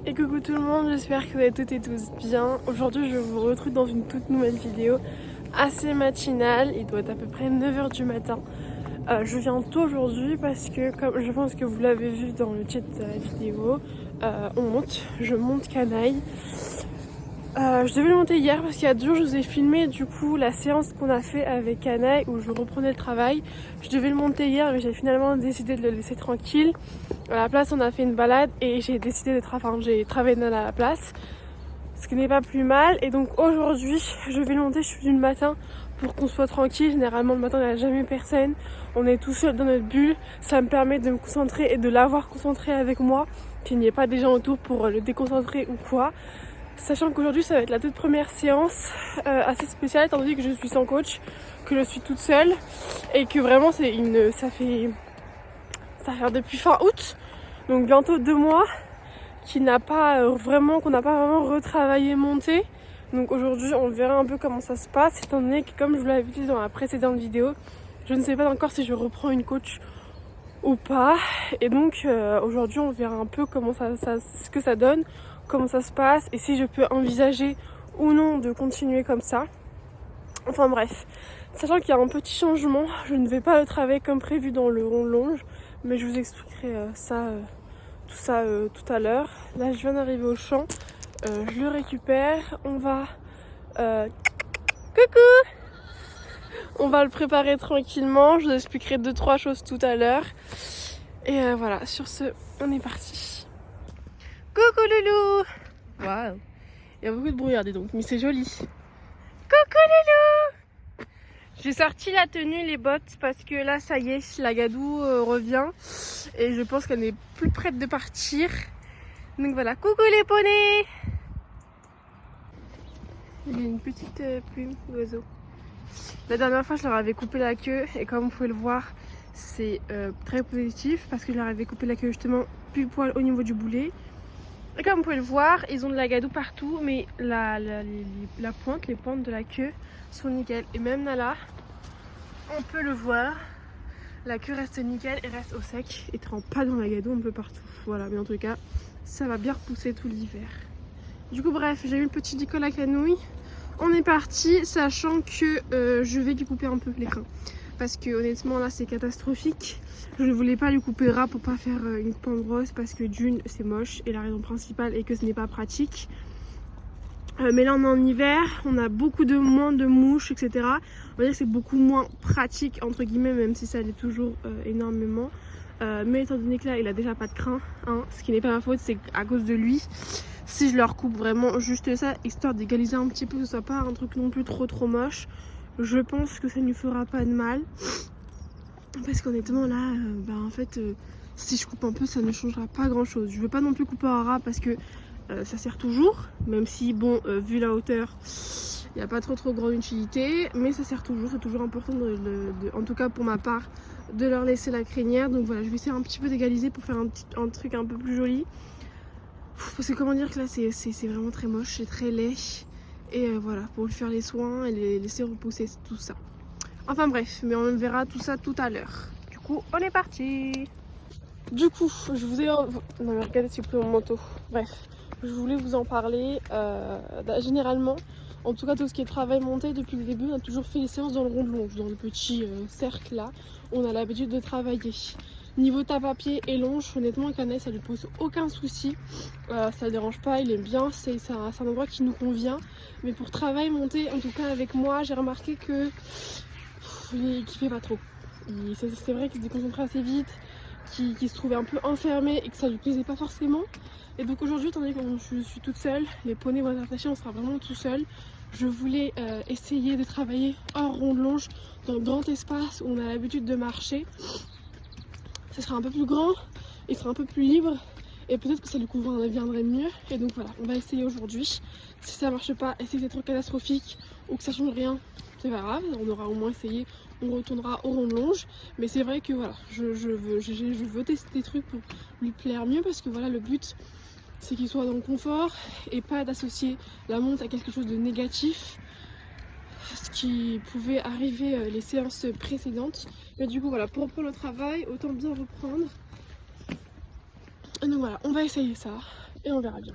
Et coucou tout le monde, j'espère que vous allez toutes et tous bien. Aujourd'hui je vous retrouve dans une toute nouvelle vidéo assez matinale, il doit être à peu près 9h du matin. Je viens tôt aujourd'hui parce que comme je pense que vous l'avez vu dans le chat de la vidéo, je monte Canaille. Je devais le monter hier parce qu'il y a 2 jours je vous ai filmé du coup la séance qu'on a fait avec Canaille où je reprenais le travail. Je devais le monter hier mais j'ai finalement décidé de le laisser tranquille. À la place on a fait une balade et j'ai décidé j'ai travaillé à la place, ce qui n'est pas plus mal. Et donc aujourd'hui je vais le monter, je suis venue le matin pour qu'on soit tranquille. Généralement le matin il n'y a jamais personne, on est tout seul dans notre bulle. Ça me permet de me concentrer et de l'avoir concentré avec moi, qu'il n'y ait pas des gens autour pour le déconcentrer ou quoi. Sachant qu'aujourd'hui ça va être la toute première séance assez spéciale étant donné que je suis sans coach, que je suis toute seule et que vraiment ça fait depuis fin août, donc bientôt 2 mois qu'on n'a pas vraiment retravaillé monté. Donc aujourd'hui on verra un peu comment ça se passe étant donné que comme je vous l'avais dit dans la précédente vidéo, je ne sais pas encore si je reprends une coach ou pas. Et donc aujourd'hui on verra un peu ce que ça donne, comment ça se passe et si je peux envisager ou non de continuer comme ça. Enfin bref, sachant qu'il y a un petit changement, je ne vais pas le travailler comme prévu dans le rond longe, mais je vous expliquerai tout à l'heure. Là je viens d'arriver au champ, je le récupère, on va coucou, on va le préparer tranquillement, je vous expliquerai 2-3 choses tout à l'heure. Et voilà, sur ce, on est parti. Coucou loulou. Waouh, il y a beaucoup de brouillard dis donc, mais c'est joli. Coucou loulou. J'ai sorti la tenue, les bottes, parce que là ça y est, la Gadou revient et je pense qu'elle n'est plus prête de partir. Donc voilà, coucou les poneys. Il y a une petite plume d'oiseau. La dernière fois je leur avais coupé la queue et comme vous pouvez le voir, c'est très positif parce que je leur avais coupé la queue justement pile poil au niveau du boulet. Et comme vous pouvez le voir, ils ont de la Gadou partout, mais les pointes de la queue sont nickel. Et même là, on peut le voir, la queue reste nickel et reste au sec et trempe pas dans la Gadou un peu partout. Voilà, mais en tout cas, ça va bien repousser tout l'hiver. Du coup, bref, j'ai eu le petit Nicole à canouille. On est parti, sachant que je vais lui couper un peu les crins. Parce que honnêtement, là, c'est catastrophique. Je ne voulais pas lui couper ras pour pas faire une coupe en brosse parce que d'une, c'est moche et la raison principale est que ce n'est pas pratique. Mais là on est en hiver, on a beaucoup moins de mouches, etc. On va dire que c'est beaucoup moins pratique entre guillemets, même si ça l'est toujours énormément. Mais étant donné que là il a déjà pas de crin, hein, ce qui n'est pas ma faute, c'est à cause de lui. Si je leur coupe vraiment juste ça, histoire d'égaliser un petit peu, que ce soit pas un truc non plus trop moche, je pense que ça ne lui fera pas de mal. Parce qu'honnêtement là, en fait, si je coupe un peu ça ne changera pas grand chose. Je veux pas non plus couper un ras parce que ça sert toujours, même si bon, vu la hauteur, il n'y a pas trop grande utilité, mais ça sert toujours, c'est toujours important en tout cas pour ma part, de leur laisser la crinière. Donc voilà, je vais essayer un petit peu d'égaliser pour faire un truc un peu plus joli. Parce que comment dire que là c'est vraiment très moche, c'est très laid. Et voilà, pour lui faire les soins et les laisser repousser tout ça. Enfin bref, mais on verra tout ça tout à l'heure. Du coup, on est parti. Du coup, je vous ai... Non mais regardez s'il vous plaît mon manteau. Bref, je voulais vous en parler. Généralement, en tout cas tout ce qui est travail monté depuis le début, on a toujours fait les séances dans le rond de longe, dans le petit cercle là. On a l'habitude de travailler. Niveau tape à pied et longe, honnêtement Canaille ça lui pose aucun souci. Ça le dérange pas, il aime bien, c'est un endroit qui nous convient. Mais pour travail monté, en tout cas avec moi, j'ai remarqué que il kiffait pas trop. C'est vrai qu'il se déconcentrait assez vite, qui se trouvait un peu enfermé et que ça lui plaisait pas forcément. Et donc aujourd'hui, étant donné que je suis toute seule, les poneys vont être attachés, on sera vraiment tout seul. Je voulais essayer de travailler hors rond de longe, dans le grand espace où on a l'habitude de marcher. Ça sera un peu plus grand, il sera un peu plus libre et peut-être que ça lui conviendrait mieux. Et donc voilà, on va essayer aujourd'hui. Si ça marche pas et si c'est trop catastrophique ou que ça change rien, c'est pas grave, on aura au moins essayé, on retournera au rond de longe. Mais c'est vrai que voilà, je veux tester des trucs pour lui plaire mieux parce que voilà, le but c'est qu'il soit dans le confort et pas d'associer la monte à quelque chose de négatif, ce qui pouvait arriver les séances précédentes. Mais du coup voilà, pour reprendre le travail, autant bien reprendre. Et donc voilà, on va essayer ça. et on verra bien.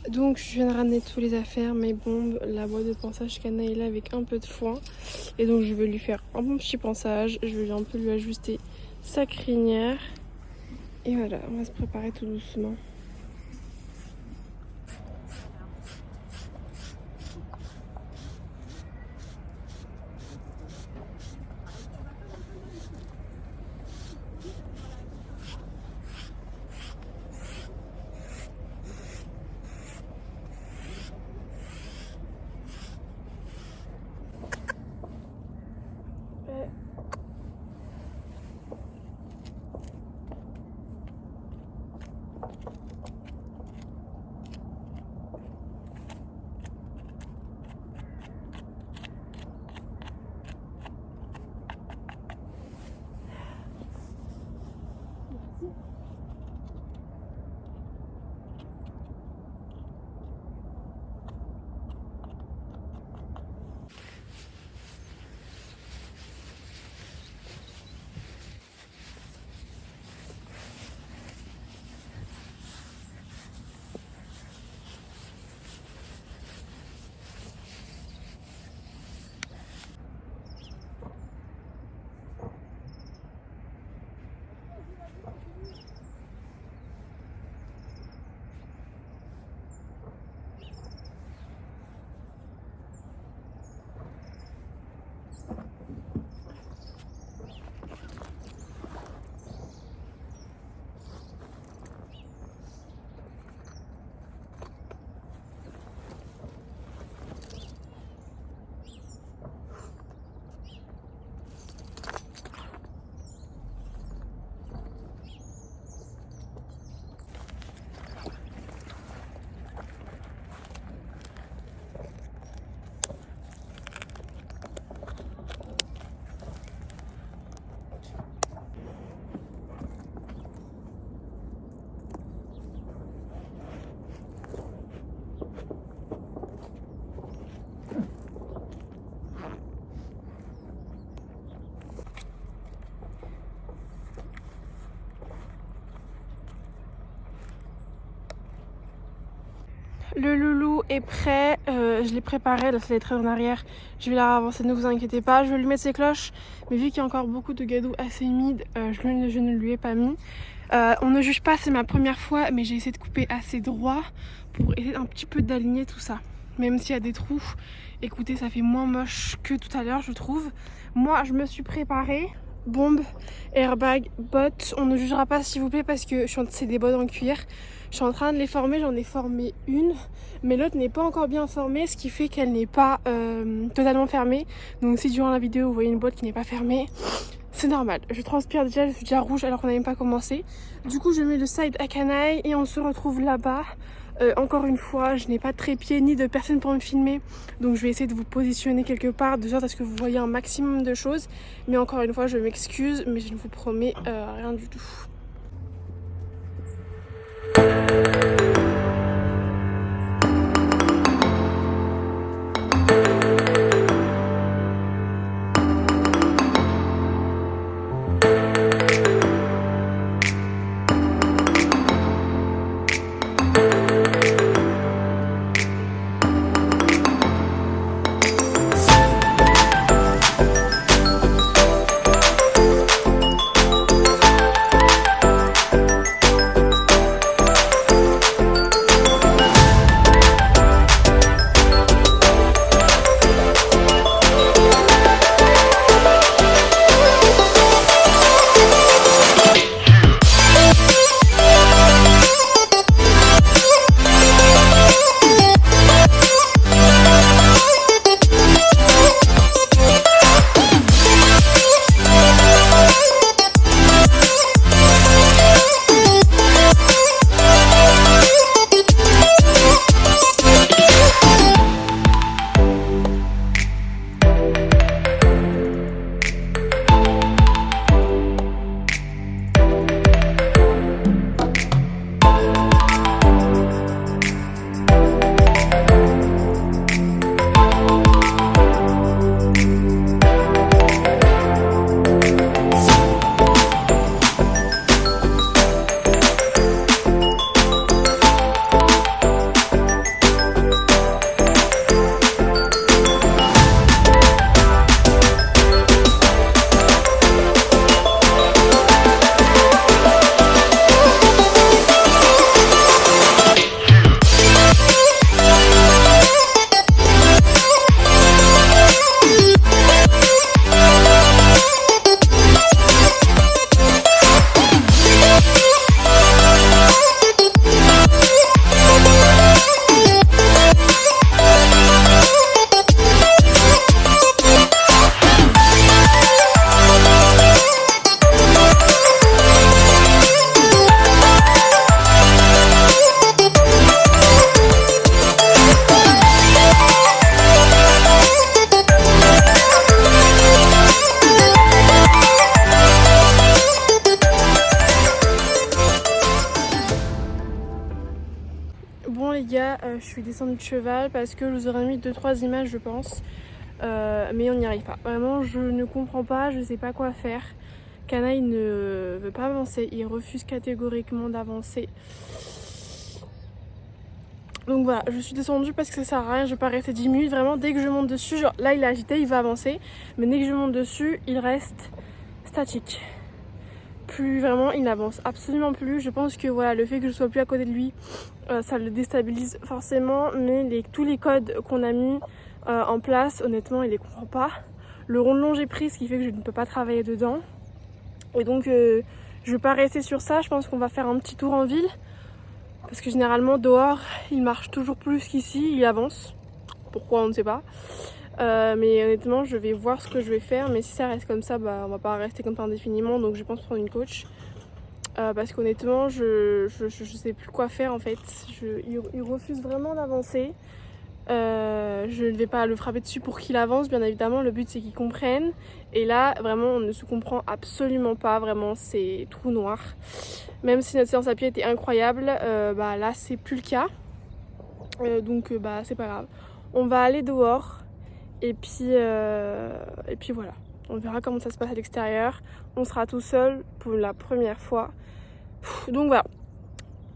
Donc je viens de ramener tous les affaires, mes bombes, la boîte de pansage cannelle avec un peu de foin. Et donc je vais lui faire un bon petit pansage, je vais un peu lui ajuster sa crinière. Et voilà, on va se préparer tout doucement. Le loulou est prêt, je l'ai préparé, là c'est les traits en arrière, je vais la avancer, ne vous inquiétez pas, je vais lui mettre ses cloches, mais vu qu'il y a encore beaucoup de gadou assez humides, je ne lui ai pas mis. On ne juge pas, c'est ma première fois, mais j'ai essayé de couper assez droit pour essayer un petit peu d'aligner tout ça. Même s'il y a des trous, écoutez, ça fait moins moche que tout à l'heure, je trouve. Moi, je me suis préparée. Bombe, airbag, bottes, on ne jugera pas s'il vous plaît parce que c'est des bottes en cuir. Je suis en train de les former, j'en ai formé une, mais l'autre n'est pas encore bien formée, ce qui fait qu'elle n'est pas totalement fermée. Donc si durant la vidéo vous voyez une boîte qui n'est pas fermée, c'est normal. Je transpire déjà, je suis déjà rouge alors qu'on n'a même pas commencé. Du coup je mets le side à canaille et on se retrouve là-bas. Encore une fois, je n'ai pas de trépied ni de personne pour me filmer, donc je vais essayer de vous positionner quelque part de sorte à ce que vous voyez un maximum de choses. Mais encore une fois, je m'excuse, mais je ne vous promets rien du tout. Bon les gars, je suis descendue de cheval parce que je vous aurais mis 2-3 images je pense. Mais on n'y arrive pas. Vraiment je ne comprends pas, je sais pas quoi faire. Canaille ne veut pas avancer, il refuse catégoriquement d'avancer. Donc voilà, je suis descendue parce que ça sert à rien, je vais pas rester 10 minutes. Vraiment dès que je monte dessus, genre là il est agité, il va avancer. Mais dès que je monte dessus, il reste statique. Plus vraiment, il n'avance absolument plus. Je pense que voilà, le fait que je sois plus à côté de lui, ça le déstabilise forcément. Mais tous les codes qu'on a mis en place, honnêtement, il les comprend pas. Le rond-long j'ai pris, ce qui fait que je ne peux pas travailler dedans. Et donc, je vais pas rester sur ça. Je pense qu'on va faire un petit tour en ville. Parce que généralement, dehors, il marche toujours plus qu'ici. Il avance. Pourquoi, on ne sait pas. Mais honnêtement, je vais voir ce que je vais faire. Mais si ça reste comme ça, bah, on va pas rester comme ça indéfiniment. Donc, je pense prendre une coach. Parce qu'honnêtement, je sais plus quoi faire en fait. Il refuse vraiment d'avancer. Je ne vais pas le frapper dessus pour qu'il avance, bien évidemment. Le but c'est qu'il comprenne. Et là, vraiment, on ne se comprend absolument pas. Vraiment, c'est trou noir. Même si notre séance à pied était incroyable, bah là, c'est plus le cas. Donc, bah, c'est pas grave. On va aller dehors. Et puis voilà. On verra comment ça se passe à l'extérieur. On sera tout seul pour la première fois. Donc voilà.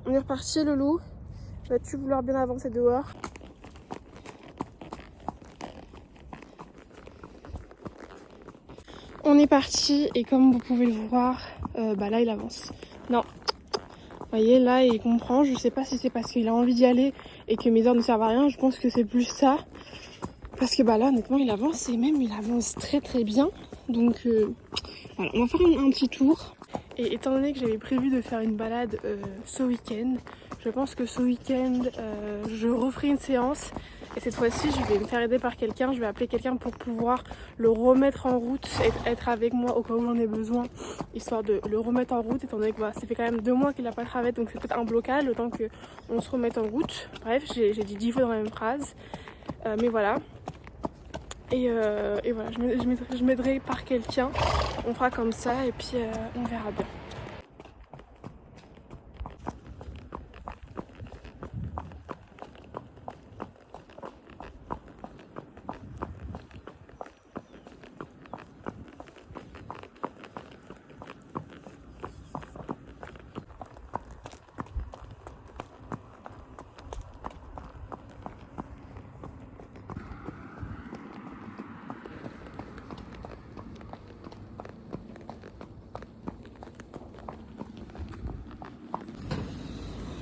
On est reparti, Loulou. Vas-tu vouloir bien avancer dehors ? On est parti et comme vous pouvez le voir, bah là il avance. Non, vous voyez là il comprend. Je sais pas si c'est parce qu'il a envie d'y aller et que mes heures ne servent à rien. Je pense que c'est plus ça. Parce que bah là honnêtement il avance et même il avance très très bien. Donc voilà, on va faire un petit tour. Et étant donné que j'avais prévu de faire une balade ce week-end, je pense que ce week-end je referai une séance. Et cette fois-ci, je vais me faire aider par quelqu'un. Je vais appeler quelqu'un pour pouvoir le remettre en route, être avec moi au cas où j'en ai besoin, histoire de le remettre en route. Étant donné que bah, ça fait quand même 2 mois qu'il n'a pas travaillé, donc c'est peut-être un blocage, le temps qu'on se remette en route. Bref, j'ai dit 10 fois dans la même phrase. Mais voilà. Et voilà, je m'aiderai par quelqu'un. On fera comme ça et puis on verra bien.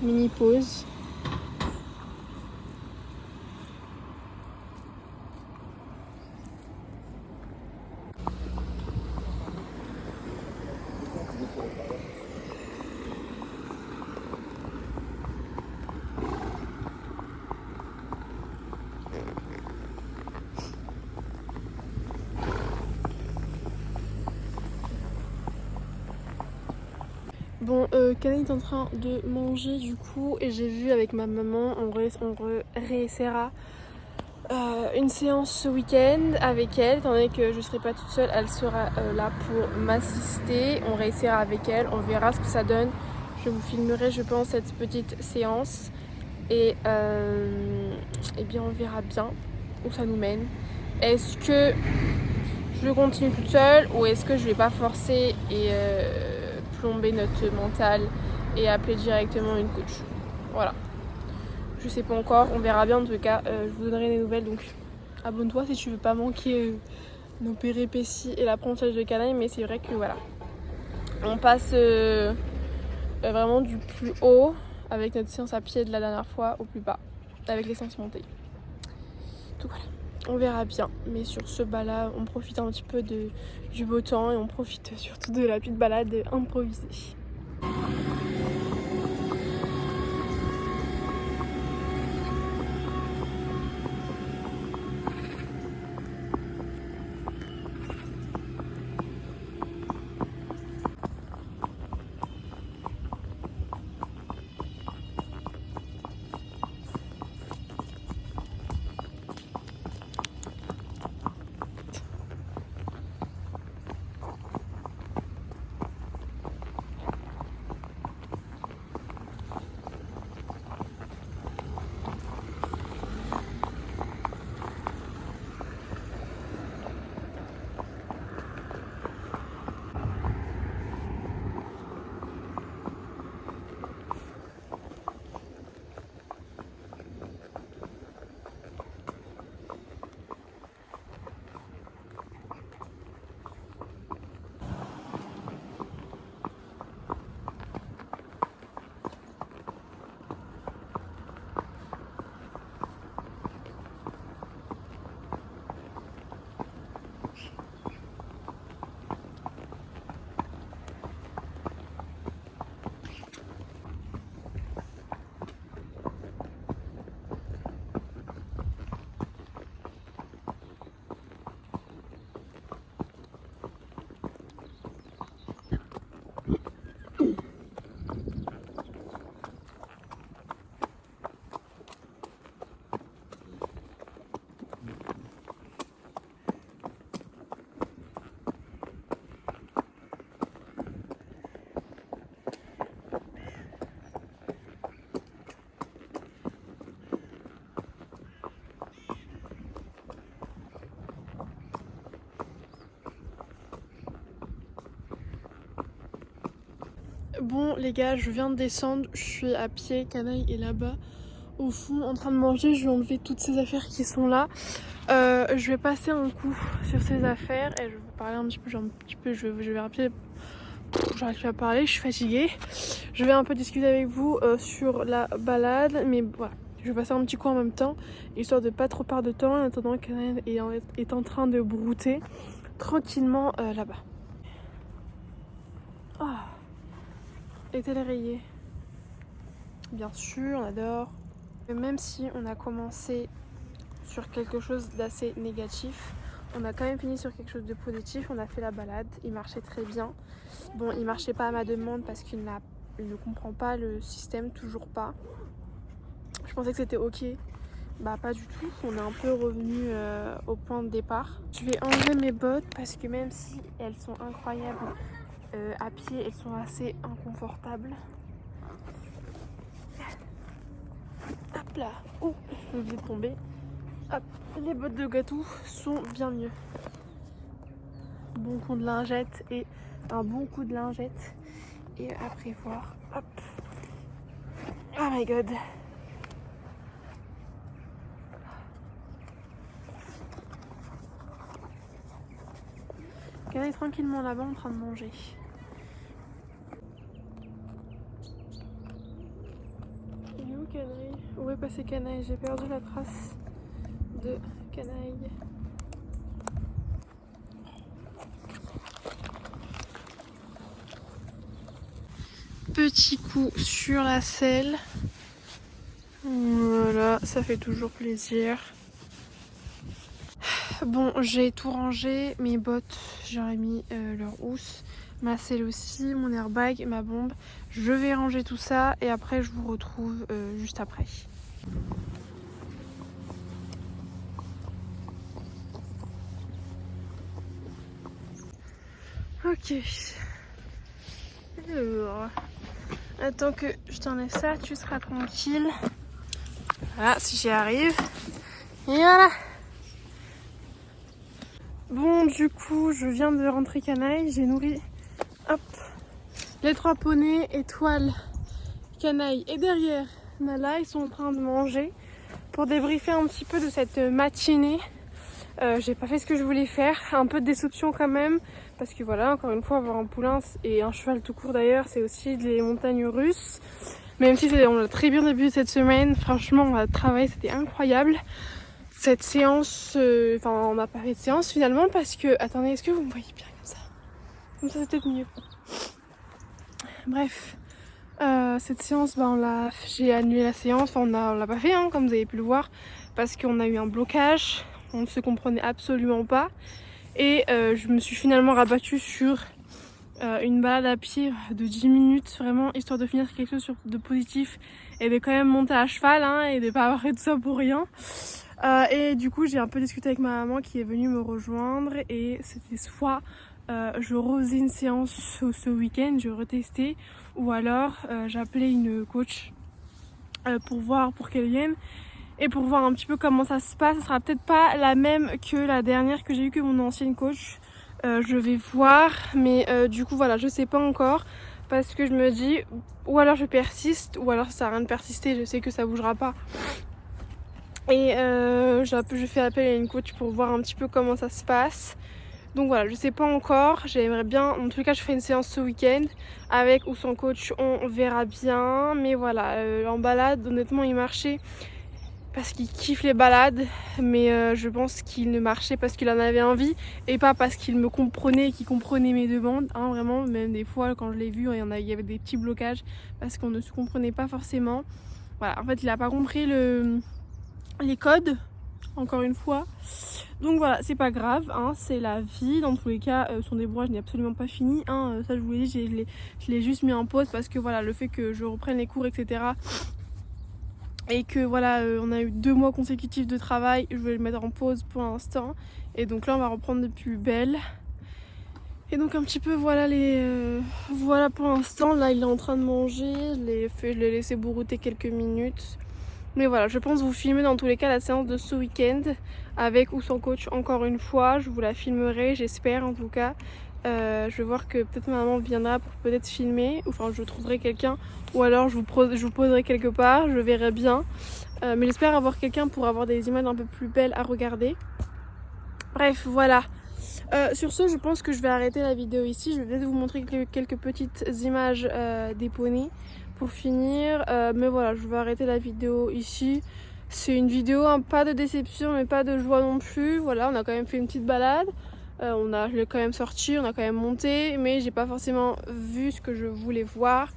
Mini pause. Bon, Canaille est en train de manger du coup et j'ai vu avec ma maman, on réessaiera une séance ce week-end avec elle, étant donné que je ne serai pas toute seule, elle sera là pour m'assister, on réessaiera avec elle, on verra ce que ça donne. Je vous filmerai je pense cette petite séance et bien on verra bien où ça nous mène. Est-ce que je continue toute seule ou est-ce que je vais pas forcer et plomber notre mental et appeler directement une coach? Voilà. Je sais pas encore, on verra bien en tout cas, je vous donnerai des nouvelles donc abonne-toi si tu veux pas manquer nos péripéties et l'apprentissage de Canaille, mais c'est vrai que voilà. On passe vraiment du plus haut avec notre séance à pied de la dernière fois au plus bas, avec les séances montées. Donc voilà. On verra bien, mais sur ce bas-là, on profite un petit peu du beau temps et on profite surtout de la petite balade improvisée. Bon les gars, je viens de descendre, je suis à pied, Canaille est là-bas au fond en train de manger, je vais enlever toutes ces affaires qui sont là. Je vais passer un coup sur ces affaires et je vais vous parler un petit peu, je vais rappeler. J'arrive plus à parler, je suis fatiguée. Je vais un peu discuter avec vous sur la balade, mais voilà, je vais passer un petit coup en même temps, histoire de pas trop perdre de temps en attendant qu'Anaël est en train de brouter tranquillement là-bas. Ah, est-elle rayée? Bien sûr, on adore. Même si on a commencé sur quelque chose d'assez négatif, on a quand même fini sur quelque chose de positif. On a fait la balade, il marchait très bien. Bon, il marchait pas à ma demande parce qu'il ne comprend pas le système, toujours pas. Je pensais que c'était ok, bah pas du tout. On est un peu revenu au point de départ. Je vais enlever mes bottes parce que même si elles sont incroyables à pied, elles sont assez inconfortables. Hop là, oh, j'ai oublié de tomber. Hop, les bottes de gâteau sont bien mieux. Bon coup de lingette et un bon coup de lingette et après voir. Hop. Oh my god. Canaille est tranquillement là-bas en train de manger. Il est où Canaille? Où est passé Canaille? J'ai perdu la trace de Canaille. Petit coup sur la selle. Voilà, ça fait toujours plaisir. Bon, j'ai tout rangé, mes bottes, j'aurais mis leur housse, ma selle aussi, mon airbag, ma bombe. Je vais ranger tout ça et après je vous retrouve juste après. Ok. Alors, attends que je t'enlève ça, tu seras tranquille. Voilà, si j'y arrive. Et voilà. Bon, du coup, je viens de rentrer Canaille. J'ai nourri, hop, les 3 poneys, Étoile, Canaille et derrière Nala. Ils sont en train de manger pour débriefer un petit peu de cette matinée. J'ai pas fait ce que je voulais faire, un peu de déception quand même, parce que voilà, encore une fois, avoir un poulain et un cheval tout court d'ailleurs, c'est aussi des montagnes russes. Même si on a très bien débuté cette semaine, franchement, on a travaillé, c'était incroyable. Cette séance, enfin, on n'a pas fait de séance finalement parce que, attendez, est-ce que vous me voyez bien comme ça? Comme ça, c'est peut-être mieux. Bref, cette séance, bah, j'ai annulé la séance, enfin, on l'a pas fait, hein, comme vous avez pu le voir, parce qu'on a eu un blocage. On ne se comprenait absolument pas et je me suis finalement rabattue sur une balade à pied de 10 minutes vraiment histoire de finir quelque chose de positif et de quand même monter à cheval hein, et de pas avoir fait tout ça pour rien. Et du coup j'ai un peu discuté avec ma maman qui est venue me rejoindre et c'était soit je refaisais une séance ce week-end, je retestais, ou alors j'appelais une coach pour qu'elle vienne. Et pour voir un petit peu comment ça se passe, ça sera peut-être pas la même que la dernière que j'ai eue que mon ancienne coach. Je vais voir, mais du coup voilà, je sais pas encore parce que je me dis ou alors je persiste ou alors ça sert à rien de persister, je sais que ça bougera pas. Et je fais appel à une coach pour voir un petit peu comment ça se passe. Donc voilà, je sais pas encore, j'aimerais bien, en tout cas je ferai une séance ce week-end avec ou sans coach, on verra bien. Mais voilà, en balade honnêtement il marchait parce qu'il kiffe les balades, mais je pense qu'il ne marchait parce qu'il en avait envie et pas parce qu'il me comprenait et qu'il comprenait mes demandes, hein, vraiment. Même des fois quand je l'ai vu, il y avait des petits blocages parce qu'on ne se comprenait pas forcément. Voilà, en fait il n'a pas compris les codes, encore une fois. Donc voilà, c'est pas grave, hein, c'est la vie. Dans tous les cas, son débrouillage n'est absolument pas fini, hein, ça je vous l'ai dit, je l'ai juste mis en pause parce que voilà, le fait que je reprenne les cours, etc. Et que voilà, on a eu 2 mois consécutifs de travail, je vais le mettre en pause pour l'instant. Et donc là on va reprendre de plus belle. Et donc un petit peu voilà voilà pour l'instant. Là il est en train de manger, je l'ai laissé bourrouter quelques minutes. Mais voilà, je pense vous filmer dans tous les cas la séance de ce week-end avec ou sans coach encore une fois. Je vous la filmerai, j'espère en tout cas. Je vais voir que peut-être ma maman viendra pour peut-être filmer, enfin je trouverai quelqu'un, ou alors je vous poserai quelque part, je verrai bien. Mais j'espère avoir quelqu'un pour avoir des images un peu plus belles à regarder. Bref, voilà. Sur ce, je pense que je vais arrêter la vidéo ici. Je vais peut-être vous montrer quelques petites images des poneys pour finir. Mais voilà, je vais arrêter la vidéo ici. C'est une vidéo, hein, pas de déception mais pas de joie non plus. Voilà, on a quand même fait une petite balade. Je l'ai quand même sorti, on a quand même monté, mais j'ai pas forcément vu ce que je voulais voir.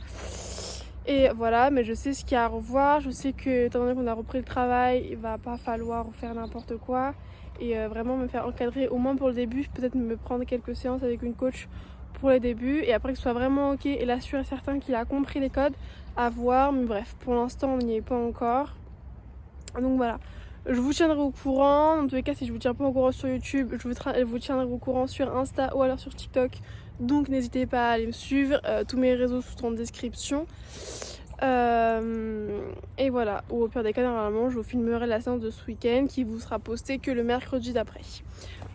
Et voilà, mais je sais ce qu'il y a à revoir. Je sais que, étant donné qu'on a repris le travail, il va pas falloir faire n'importe quoi. Et vraiment me faire encadrer, au moins pour le début, peut-être me prendre quelques séances avec une coach pour le début. Et après que ce soit vraiment ok, et là sûr et certain qu'il a compris les codes, à voir. Mais bref, pour l'instant, on n'y est pas encore. Donc voilà. Je vous tiendrai au courant. Dans tous les cas, si je vous tiens pas au courant sur YouTube, je vous tiendrai au courant sur Insta ou alors sur TikTok. Donc n'hésitez pas à aller me suivre. Tous mes réseaux sont en description. Et voilà. Ou au pire des cas, normalement, je vous filmerai la séance de ce week-end qui vous sera postée que le mercredi d'après.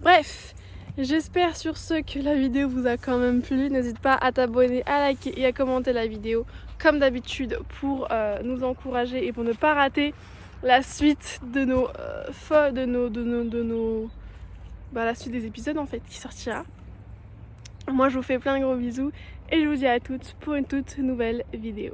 Bref. J'espère sur ce que la vidéo vous a quand même plu. N'hésite pas à t'abonner, à liker et à commenter la vidéo comme d'habitude pour nous encourager et pour ne pas rater la suite de la suite des épisodes en fait qui sortira. Moi je vous fais plein de gros bisous et je vous dis à toutes pour une toute nouvelle vidéo.